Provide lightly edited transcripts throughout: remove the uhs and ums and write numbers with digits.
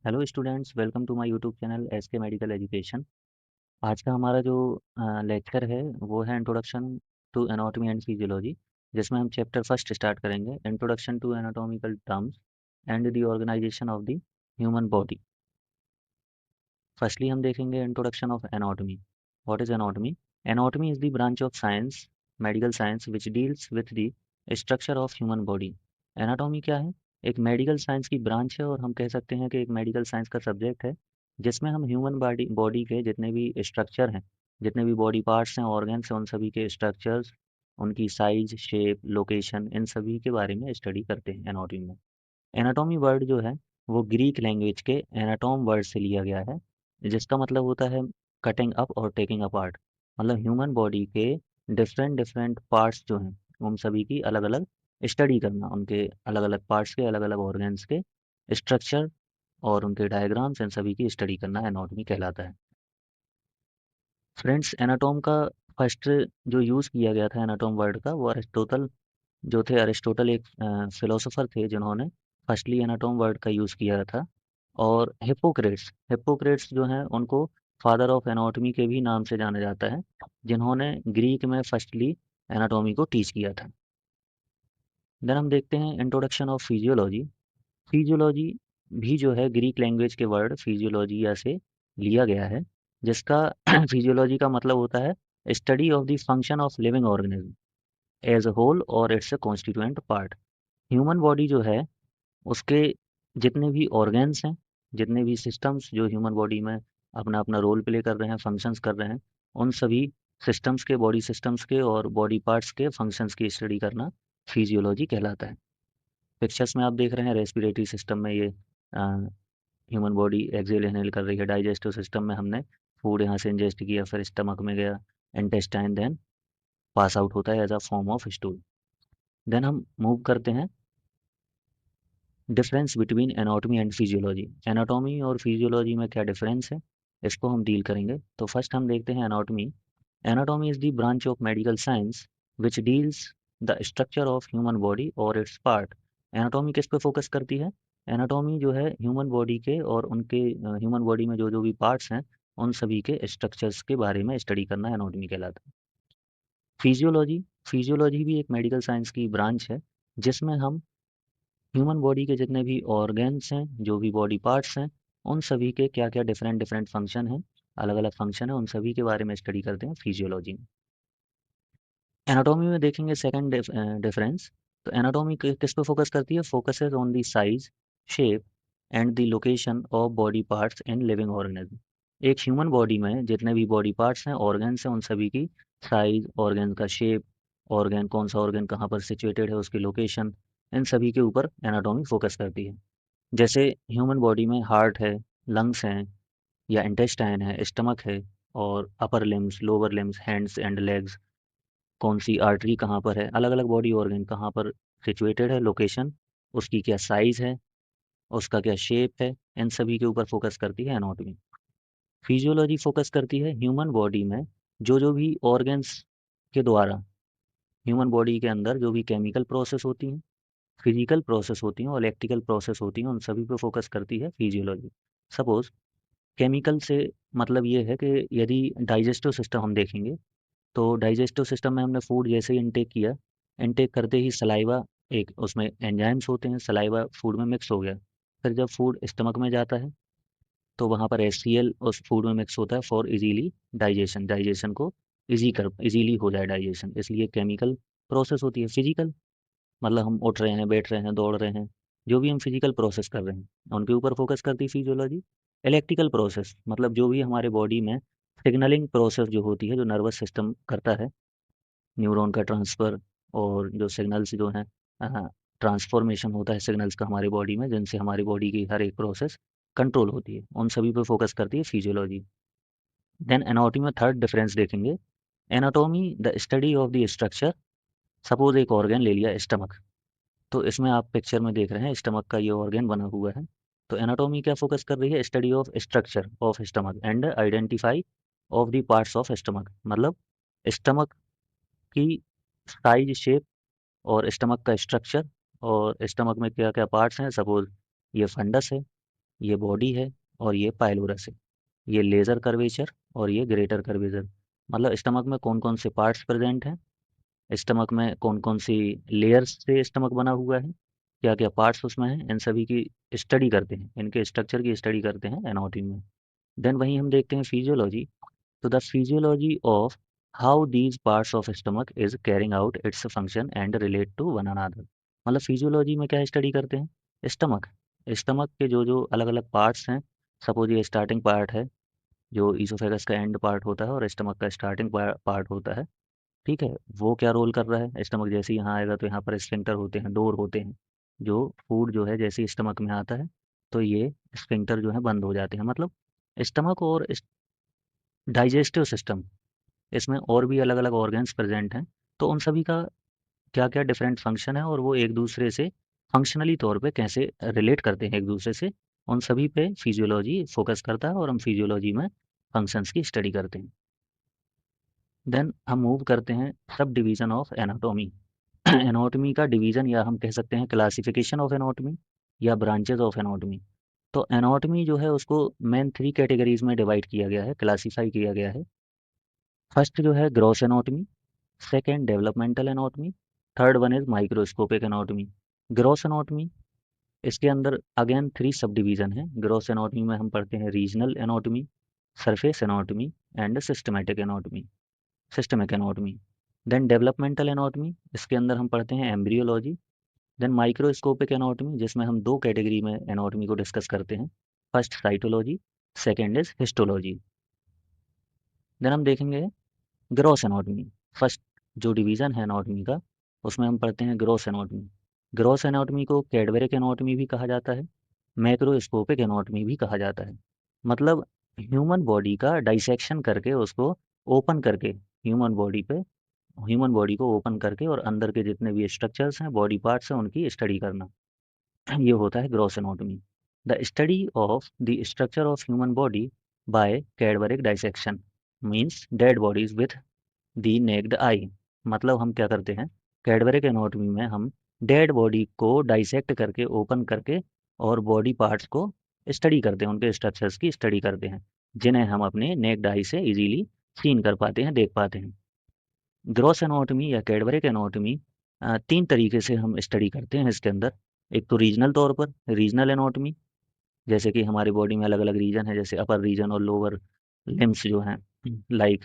Hello students, welcome to my YouTube channel S K medical education. आज का हमारा जो लेक्चर है वो है introduction to anatomy and physiology, जिसमें हम चैप्टर फर्स्ट स्टार्ट करेंगे, introduction to anatomical terms and the organisation of the human body. Firstly हम देखेंगे introduction of anatomy. What is anatomy? Anatomy is the branch of science, medical science, which deals with the structure of human body. Anatomy क्या है? एक medical science की branch है, और हम कह सकते हैं कि एक मेडिकल साइंस का सब्जेक्ट है जिसमें हम ह्यूमन बॉडी बॉडी के जितने भी स्ट्रक्चर हैं, जितने भी बॉडी पार्ट्स हैं, ऑर्गन्स हैं, उन सभी के स्ट्रक्चर्स, उनकी साइज, शेप, लोकेशन, इन सभी के बारे में स्टडी करते हैं एनाटॉमी में। एनाटॉमी वर्ड जो है वो ग्रीक लैंग्वेज के एनाटॉम वर्ड से लिया गया है, जिसका मतलब होता है कटिंग अप और टेकिंग अपार्ट। मतलब ह्यूमन बॉडी के डिफरेंट डिफरेंट पार्ट्स जो हैं उन सभी की अलग अलग स्टडी करना, उनके अलग अलग पार्ट्स के, अलग अलग ऑर्गन्स के स्ट्रक्चर और उनके डायग्राम्स, इन सभी की स्टडी करना एनाटॉमी कहलाता है। फ्रेंड्स, एनाटॉम का फर्स्ट जो यूज़ किया गया था एनाटॉम वर्ड का, वो अरिस्टोटल जो थे। अरिस्टोटल एक फिलोसोफर थे जिन्होंने फर्स्टली एनाटॉम वर्ड का यूज़ किया था। और हिप्पोक्रेट्स हिप्पोक्रेट्स जो हैं उनको फादर ऑफ एनाटॉमी के भी नाम से जाना जाता है, जिन्होंने ग्रीक में फर्स्टली एनाटॉमी को टीच किया था। देन हम देखते हैं इंट्रोडक्शन ऑफ फिजियोलॉजी। फिजियोलॉजी भी जो है ग्रीक लैंग्वेज के वर्ड फिजियोलॉजिया से लिया गया है, जिसका फिजियोलॉजी का मतलब होता है study of the function of living organism as a whole और it's a constituent part. Human body जो है उसके जितने भी ऑर्गन्स हैं, जितने भी सिस्टम्स जो ह्यूमन बॉडी में अपना अपना रोल प्ले कर रहे हैं, फंक्शंस कर रहे हैं, उन सभी सिस्टम्स के, बॉडी सिस्टम्स के और बॉडी पार्ट्स के फंक्शंस की स्टडी करना फिजियोलॉजी कहलाता है। पिक्चर्स में आप देख रहे हैं रेस्पिरेटरी सिस्टम में ये ह्यूमन बॉडी एक्सेल इनहेल कर रही है। डाइजेस्टिव सिस्टम में हमने फूड यहाँ से इंजेस्ट किया, फिर स्टमक में गया, इंटेस्टाइन, देन पास आउट होता है as a form of stool. Then हम मूव करते हैं difference between anatomy and physiology. Anatomy और फिजियोलॉजी में क्या डिफरेंस है, इसको हम डील करेंगे। तो फर्स्ट हम देखते हैं anatomy. Anatomy is the branch of medical science which deals the structure of human body और इट्स पार्ट। एनाटॉमी किस पे फोकस करती है? एनाटॉमी जो है ह्यूमन बॉडी के और उनके ह्यूमन बॉडी में जो जो भी पार्ट्स हैं उन सभी के स्ट्रक्चर्स के बारे में स्टडी करना एनाटॉमी कहलाता है। फिजियोलॉजी फिजियोलॉजी भी एक मेडिकल साइंस की ब्रांच है, जिसमें हम ह्यूमन बॉडी के जितने भी ऑर्गन्स हैं, जो भी बॉडी पार्ट्स हैं, उन सभी के क्या क्या डिफरेंट डिफरेंट फंक्शन हैं, अलग अलग फंक्शन है, उन सभी के बारे में स्टडी करते हैं फिजियोलॉजी में। एनाटॉमी में देखेंगे सेकंड डिफरेंस। तो एनाटॉमी किस पे फोकस करती है? Focuses on the size, shape and the location of body parts in living organism. एक ह्यूमन बॉडी में जितने भी बॉडी पार्ट्स हैं, ऑर्गन्स हैं, उन सभी की साइज, ऑर्गन का शेप, ऑर्गन कौन सा ऑर्गन कहाँ पर सिचुएटेड है, उसकी लोकेशन, इन सभी के ऊपर एनाटॉमी फोकस करती है। जैसे ह्यूमन बॉडी में हार्ट है, लंग्स हैं, या इंटेस्टाइन है, स्टमक है, और upper limbs, lower limbs, hands and legs, कौन सी आर्टरी कहाँ पर है, अलग अलग बॉडी ऑर्गन कहाँ पर सिचुएटेड है, लोकेशन, उसकी क्या साइज है, उसका क्या शेप है, इन सभी के ऊपर फोकस करती है एनाटॉमी। फिजियोलॉजी फोकस करती है ह्यूमन बॉडी में जो जो भी ऑर्गन्स के द्वारा ह्यूमन बॉडी के अंदर जो भी केमिकल प्रोसेस होती हैं, फिजिकल प्रोसेस होती हैं और इलेक्ट्रिकल प्रोसेस होती हैं, उन सभी पे फोकस करती है फिजियोलॉजी। सपोज केमिकल से मतलब ये है कि यदि डाइजेस्टिव सिस्टम हम देखेंगे, तो डाइजेस्टिव सिस्टम में हमने फूड जैसे ही इनटेक किया, इनटेक करते ही सलाइवा, एक उसमें एंजाइम्स होते हैं, सलाइवा फूड में मिक्स हो गया। फिर जब फूड स्टमक में जाता है तो वहाँ पर HCl उस फूड में मिक्स होता है फॉर इजीली डाइजेशन, डाइजेशन को इजीली हो जाए डाइजेशन, इसलिए केमिकल प्रोसेस होती है। फिजिकल मतलब हम उठ रहे हैं, बैठ रहे हैं, दौड़ रहे हैं, जो भी हम फिजिकल प्रोसेस कर रहे हैं उनके ऊपर फोकस करती है फिजियोलॉजी। इलेक्ट्रिकल प्रोसेस मतलब जो भी हमारे बॉडी में सिग्नलिंग प्रोसेस जो होती है, जो नर्वस सिस्टम करता है, न्यूरॉन का ट्रांसफ़र और जो सिग्नल्स जो हैं, ट्रांसफॉर्मेशन होता है सिग्नल्स का हमारी बॉडी में, जिनसे हमारी बॉडी की हर एक प्रोसेस कंट्रोल होती है, उन सभी पे फोकस करती है फिजियोलॉजी। देन एनाटॉमी में थर्ड डिफरेंस देखेंगे। Anatomy the study of the structure. Suppose एक ऑर्गन ले लिया स्टमक, तो इसमें आप पिक्चर में देख रहे हैं स्टमक का ये ऑर्गन बना हुआ है। तो एनाटॉमी क्या फोकस कर रही है? Study of structure of stomach and identify of the parts of stomach. मतलब स्टमक की साइज, शेप और स्टमक का स्ट्रक्चर और स्टमक में क्या क्या पार्ट्स हैं। सपोज ये फंडस है, ये बॉडी है और ये पाइलोरस है। ये लेज़र कर्वेचर और ये ग्रेटर कर्वेचर। मतलब स्टमक में कौन कौन से पार्ट्स प्रेजेंट हैं, स्टमक में कौन कौन सी लेयर्स से स्टमक बना हुआ है, क्या क्या पार्ट्स उसमें हैं, इन सभी की स्टडी करते हैं, इनके स्ट्रक्चर की स्टडी करते हैं एनाटॉमी में। देन वहीं हम देखते हैं फिजियोलॉजी। तो the physiology of how these parts of stomach is carrying out its function and relate to one another. मतलब फिजियोलॉजी में क्या स्टडी करते हैं, स्टमक। स्टमक के जो जो अलग अलग पार्ट्स हैं, सपोज ये स्टार्टिंग पार्ट है, जो ईसोफेगस का एंड पार्ट होता है और स्टमक का स्टार्टिंग पार्ट होता है, ठीक है, वो क्या रोल कर रहा है। स्टमक जैसे ही यहाँ आएगा तो यहाँ पर स्फिंक्टर होते हैं, डोर होते हैं, जो फूड जो है जैसे ही स्टमक में आता है तो ये स्फिंक्टर जो है बंद हो जाते हैं। मतलब स्टमक और डाइजेस्टिव सिस्टम, इसमें और भी अलग अलग ऑर्गन्स प्रेजेंट हैं, तो उन सभी का क्या क्या डिफरेंट फंक्शन है और वो एक दूसरे से फंक्शनली तौर पे कैसे रिलेट करते हैं एक दूसरे से, उन सभी पे फिजियोलॉजी फोकस करता है और हम फिजियोलॉजी में फंक्शंस की स्टडी करते हैं। देन हम मूव करते हैं sub division of anatomy. Anatomy का डिवीजन या हम कह सकते हैं क्लासिफिकेशन ऑफ एनाटॉमी या ब्रांचेज ऑफ एनाटॉमी। तो एनाटॉमी जो है उसको मेन 3 कैटेगरीज में डिवाइड किया गया है, क्लासीफाई किया गया है। फर्स्ट जो है gross anatomy, second developmental anatomy, third one is microscopic anatomy. Gross anatomy, इसके अंदर अगेन 3 सब डिवीजन है। ग्रॉस एनाटॉमी में हम पढ़ते हैं regional anatomy, surface anatomy and systemic anatomy. Then developmental anatomy, इसके अंदर हम पढ़ते हैं एम्ब्रियोलॉजी। देन माइक्रोस्कोपिक एनाटॉमी, जिसमें हम 2 कैटेगरी में एनाटॉमी को डिस्कस करते हैं, first cytology, second is histology. Then हम देखेंगे ग्रॉस एनाटॉमी। फर्स्ट जो डिवीजन है एनाटॉमी का, उसमें हम पढ़ते हैं ग्रॉस एनाटॉमी। ग्रॉस एनाटॉमी को कैडबरिक एनाटॉमी भी कहा जाता है, मैक्रोस्कोपिक एनाटॉमी भी कहा जाता है। मतलब ह्यूमन बॉडी का डाइसेक्शन करके उसको ओपन करके, ह्यूमन बॉडी पे ह्यूमन बॉडी को ओपन करके और अंदर के जितने भी स्ट्रक्चर्स हैं, बॉडी पार्ट्स हैं, उनकी स्टडी करना, ये होता है gross anatomy. The study of the structure of human body by cadaveric dissection means dead bodies with the naked eye. मतलब हम क्या करते हैं, कैडबरिक एनाटॉमी में हम डेड बॉडी को डाइसेक्ट करके ओपन करके और बॉडी पार्ट्स को स्टडी करते हैं, उनके स्ट्रक्चर्स की स्टडी करते हैं, जिन्हें हम अपने नेक्ड आई से इजीली सीन कर पाते हैं, देख पाते हैं। ग्रॉस एनाटॉमी या कैडबरिक एनाटॉमी 3 तरीके से हम स्टडी करते हैं इसके अंदर। एक तो रीजनल तौर पर, रीजनल एनाटॉमी, जैसे कि हमारी बॉडी में अलग अलग रीजन है, जैसे अपर रीजन और लोअर लिम्स जो हैं, लाइक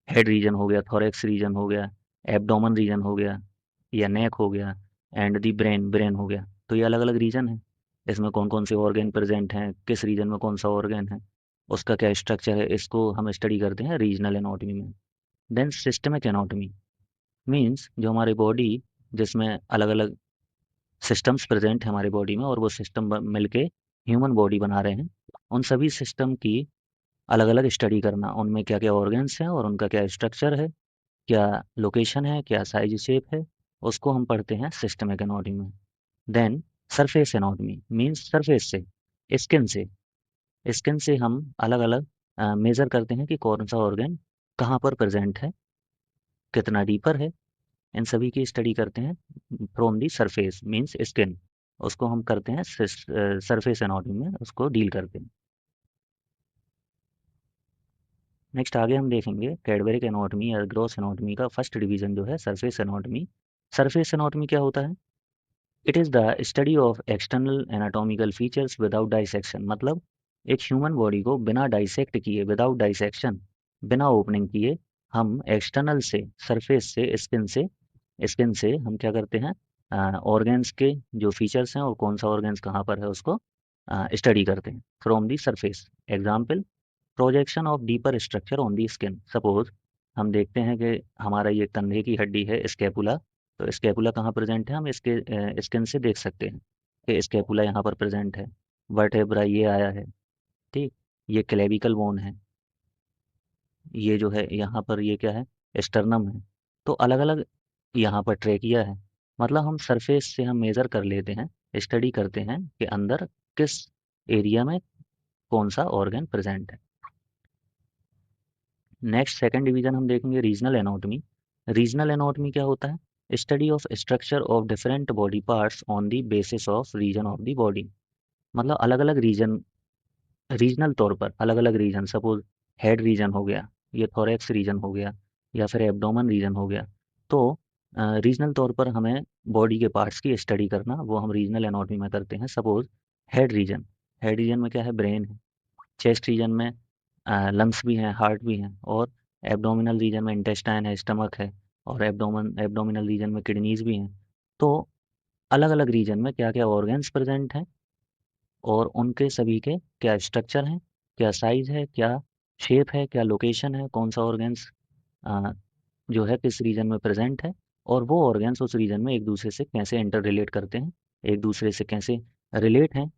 हेड रीजन हो गया, थोरेक्स रीजन हो गया, एब्डोमेन रीजन हो गया, या नेक हो गया, एंड दी ब्रेन, ब्रेन हो गया। तो ये अलग अलग रीजन है, इसमें कौन कौन से ऑर्गन प्रेजेंट हैं, किस रीजन में कौन सा ऑर्गन है, उसका क्या स्ट्रक्चर है, इसको हम स्टडी करते हैं रीजनल एनाटॉमी में। देन सिस्टमिक एनाटॉमी मीन्स जो हमारी बॉडी, जिसमें अलग अलग सिस्टम्स प्रेजेंट है हमारी बॉडी में और वो सिस्टम मिलके ह्यूमन बॉडी बना रहे हैं, उन सभी सिस्टम की अलग अलग स्टडी करना, उनमें क्या क्या ऑर्गन्स हैं और उनका क्या स्ट्रक्चर है, क्या लोकेशन है, क्या साइज शेप है, उसको हम पढ़ते हैं सिस्टमिक एनाटॉमी में। Then surface anatomy means surface से, स्किन से, स्किन से हम अलग अलग मेजर करते हैं कि कौन सा ऑर्गन कहाँ पर प्रेजेंट है, कितना डीपर है, इन सभी की स्टडी करते हैं from the surface means skin, उसको हम करते हैं सरफेस एनाटॉमी में, उसको डील करते हैं। नेक्स्ट आगे हम देखेंगे कैडबरिक एनाटॉमी या ग्रॉस एनाटॉमी का फर्स्ट डिवीजन जो है सरफेस एनाटॉमी। सरफेस एनाटॉमी क्या होता है, it is the study of external anatomical features without dissection. मतलब एक ह्यूमन बॉडी को बिना डाइसेक्ट किए, विदाउट डाइसेक्शन, बिना ओपनिंग किए, हम एक्सटर्नल से, सरफेस से, स्किन से हम क्या करते हैं, ऑर्गन्स के जो फीचर्स हैं और कौन सा ऑर्गन्स कहाँ पर है उसको स्टडी करते हैं from the surface. Example, projection of deeper structure on the skin. Suppose हम देखते हैं कि हमारा ये कंधे की हड्डी है स्कैपुला, तो स्कैपुला कहाँ प्रेजेंट है, हम इसके स्किन से देख सकते हैं कि स्कैपुला यहाँ पर प्रेजेंट है, वर्टेब्रा ये आया है, ठीक, ये क्लेविकल बोन है, ये जो है यहाँ पर ये क्या है, स्टर्नम है, तो अलग अलग यहाँ पर ट्रेकिया है। मतलब हम सरफेस से हम मेजर कर लेते हैं, स्टडी करते हैं कि अंदर किस एरिया में कौन सा ऑर्गन प्रेजेंट है। नेक्स्ट सेकंड डिवीजन हम देखेंगे रीजनल एनाटॉमी। रीजनल एनाटॉमी क्या होता है, study of structure of different body parts on the basis of region of the body. मतलब अलग अलग रीजन, रीजनल तौर पर अलग अलग रीजन, सपोज हेड रीजन हो गया, ये थोरेक्स रीजन हो गया, या फिर एब्डोमेन रीजन हो गया। तो रीजनल तौर पर हमें बॉडी के पार्ट्स की स्टडी करना, वो हम रीजनल एनाटॉमी में करते हैं। Suppose head region, head region में क्या है, ब्रेन है। चेस्ट रीजन में लंग्स भी हैं, हार्ट भी हैं। और एब्डोमिनल रीजन में इंटेस्टाइन है, स्टमक है। और एब्डोमिनल रीजन में किडनीज भी हैं। तो अलग अलग रीजन में क्या क्या ऑर्गन्स प्रेजेंट हैं, और उनके सभी के क्या स्ट्रक्चर हैं, क्या साइज है, क्या शेप है, क्या लोकेशन है, कौन सा ऑर्गन्स जो है किस रीजन में प्रेजेंट है, और वो ऑर्गन्स उस रीजन में एक दूसरे से कैसे इंटर रिलेट करते हैं, एक दूसरे से कैसे रिलेट हैं,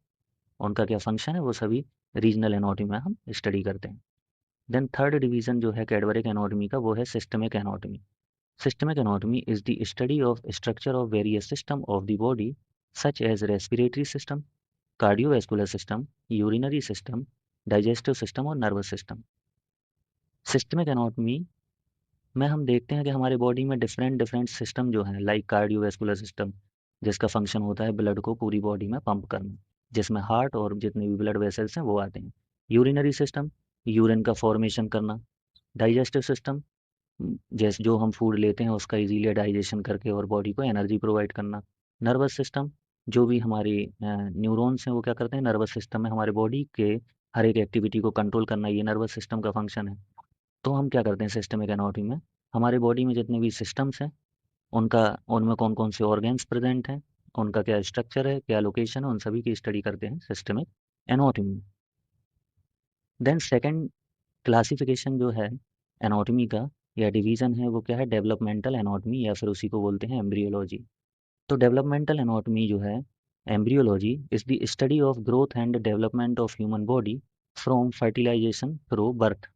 उनका क्या फंक्शन है, वो सभी रीजनल एनाटॉमी में हम स्टडी करते हैं। देन थर्ड डिवीजन जो है कैडबरिक एनाटॉमी का, वो है systemic anatomy. Systemic anatomy is the study of structure of various system of the body, such as respiratory system, cardiovascular system, urinary system, digestive system और nervous system। Systemic anatomy में हम देखते हैं कि हमारे बॉडी में डिफरेंट डिफरेंट सिस्टम जो हैं, लाइक कार्डियोवैस्कुलर सिस्टम, जिसका फंक्शन होता है ब्लड को पूरी बॉडी में पंप करना, जिसमें हार्ट और जितने भी ब्लड वेसल्स हैं वो आते हैं। यूरिनरी सिस्टम, यूरिन का फॉर्मेशन करना। डाइजेस्टिव सिस्टम, जैसे जो हम फूड लेते हैं उसका इजीली डाइजेशन करके और बॉडी को एनर्जी प्रोवाइड करना। नर्वस सिस्टम, जो भी हमारे न्यूरॉन्स हैं वो क्या करते हैं, नर्वस सिस्टम में हमारे बॉडी के हर एक एक्टिविटी को कंट्रोल करना, ये नर्वस सिस्टम का फंक्शन है। तो हम क्या करते हैं सिस्टमिक एनाटॉमी में, हमारे बॉडी में जितने भी सिस्टम्स हैं उनका, उनमें कौन कौन से ऑर्गन्स प्रेजेंट हैं, उनका क्या स्ट्रक्चर है, क्या लोकेशन है, उन सभी की स्टडी करते हैं सिस्टमिक एनाटॉमी में। देन सेकंड क्लासिफिकेशन जो है एनाटॉमी का या डिवीजन है, वो क्या है, डेवलपमेंटल एनाटॉमी, या फिर उसी को बोलते हैं एम्ब्रियोलॉजी। तो डेवलपमेंटल एनाटॉमी जो है, embryology is the study of growth and development of human body from fertilisation through birth.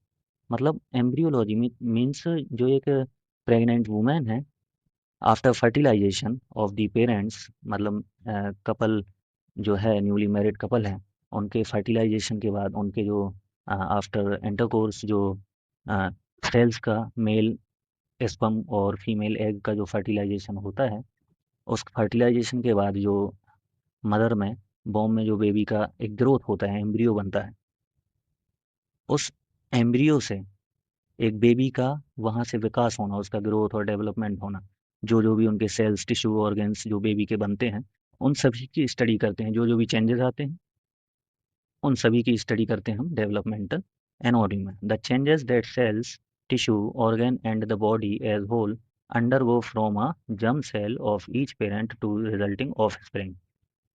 मतलब एम्ब्रियोलॉजी में मीन्स जो एक प्रेग्नेंट वुमेन है, after fertilisation of the parents, मतलब कपल जो है, न्यूली मैरिड कपल है, उनके फर्टिलाइजेशन के बाद उनके जो आफ्टर इंटरकोर्स जो सेल्स का मेल स्पर्म और फीमेल एग का जो फर्टिलाइजेशन होता है, उस फर्टिलाइजेशन के बाद जो मदर में, बॉम में जो बेबी का एक ग्रोथ होता है, एम्ब्रियो बनता है, उस एम्ब्रियो से एक बेबी का वहाँ से विकास होना, उसका ग्रोथ और डेवलपमेंट होना, जो जो भी उनके सेल्स, टिश्यू, ऑर्गन्स जो बेबी के बनते हैं, उन सभी की स्टडी करते हैं। जो जो भी चेंजेस आते हैं उन सभी की स्टडी करते हैं हम डेवलपमेंटल एनाटॉमी में। The changes that cells, tissue, organ and the body as whole undergo from a germ cell of each parent to resulting offspring.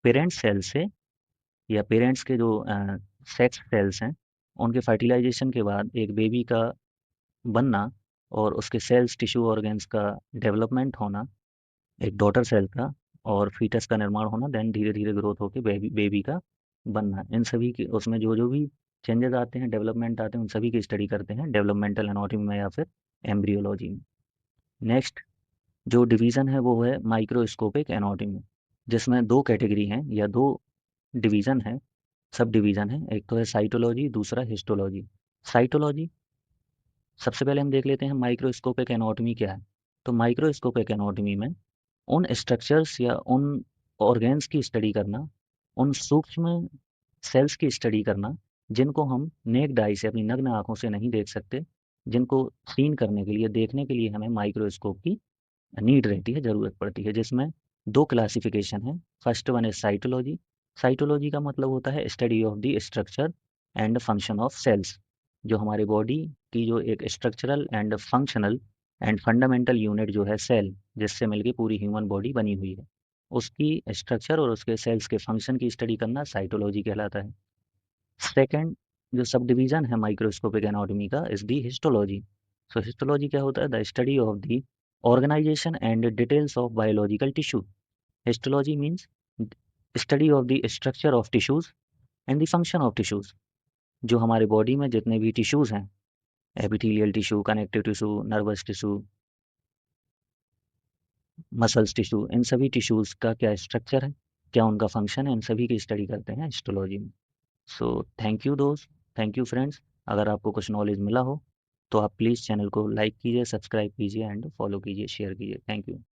Parent cell से, या पेरेंट्स के जो सेक्स सेल्स हैं, उनके फर्टिलाइजेशन के बाद एक बेबी का बनना और उसके सेल्स, टिश्यू, ऑर्गन्स का डेवलपमेंट होना, एक डॉटर सेल का, और फीटस का निर्माण होना, देन धीरे धीरे ग्रोथ होकर बेबी बेबी का बनना, इन सभी की उसमें जो जो भी चेंजेस आते हैं, डेवलपमेंट आते हैं, उन सभी की स्टडी करते हैं डेवलपमेंटल एनाटॉमी में या फिर एम्ब्रियोलॉजी में। नेक्स्ट जो डिवीज़न है वो है माइक्रोस्कोपिक एनाटॉमी, जिसमें दो कैटेगरी हैं या दो डिवीज़न है, सब डिवीज़न है। एक तो है साइटोलॉजी, दूसरा हिस्टोलॉजी। साइटोलॉजी, सबसे पहले हम देख लेते हैं माइक्रोस्कोपिक एनाटॉमी क्या है। तो माइक्रोस्कोपिक एनाटॉमी में उन स्ट्रक्चर्स या उन ऑर्गेन्स की स्टडी करना, उन सूक्ष्म सेल्स की स्टडी करना, जिनको हम नेक्ड आई से, अपनी नग्न आंखों से नहीं देख सकते, जिनको सीन करने के लिए, देखने के लिए हमें माइक्रोस्कोप की नीड रहती है, ज़रूरत पड़ती है। जिसमें दो क्लासिफिकेशन है। First one is cytology. Cytology का मतलब होता है study of the structure and function of cells, जो हमारी बॉडी की जो एक structural and functional and fundamental unit जो है सेल, जिससे मिलकर पूरी ह्यूमन बॉडी बनी हुई है, उसकी स्ट्रक्चर और उसके सेल्स के फंक्शन की स्टडी करना साइटोलॉजी कहलाता है। सेकेंड जो सब डिवीजन है माइक्रोस्कोपिक एनाटॉमी का is the histology. So histology क्या होता है, the study of the organisation and details of biological tissue. Histology means study of the structure of tissues and the function of tissues. जो हमारे body में जितने भी tissues हैं, epithelial tissue, connective tissue, nervous tissue, muscles tissue, इन सभी tissues का क्या स्ट्रक्चर है, क्या उनका फंक्शन है, इन सभी की स्टडी करते हैं हिस्टोलॉजी में। सो थैंक यू दोस्त, थैंक यू फ्रेंड्स। अगर आपको कुछ नॉलेज मिला हो तो आप प्लीज़ चैनल को लाइक कीजिए, सब्सक्राइब कीजिए एंड फॉलो कीजिए, शेयर कीजिए। Thank you.